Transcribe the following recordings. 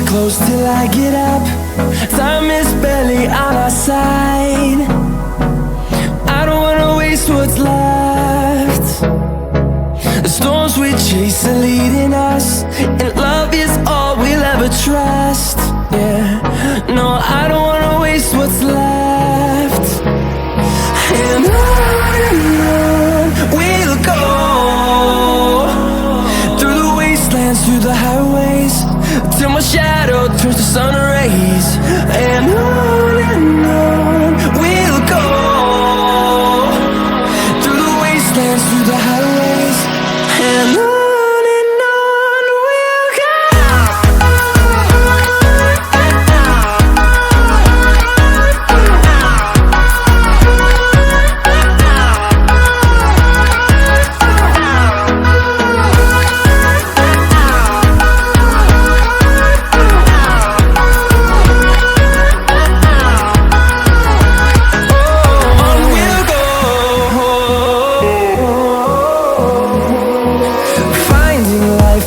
close till I get up. Time is barely on our side. I don't wanna waste what's left. The storms we chase are leading us, and love is all we'll ever trust. Yeah, no, I don't wanna waste what's left. And on we'll go, through the wastelands, through the highways, till my shadow turns to sun rays. And on we'll go, through the wastelands, through the highways, and on we'll go.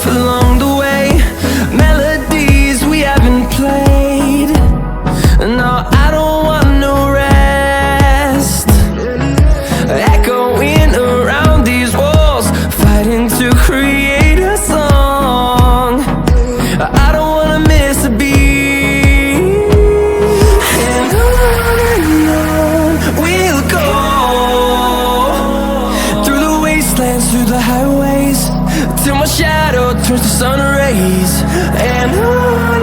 Along the way, melodies we haven't played. No, I don't want no rest. Echoing around these walls, fighting to create a song. I don't wanna miss a beat. And on we'll go, through the wastelands, through the highways, till my shadow turns to sun rays. And on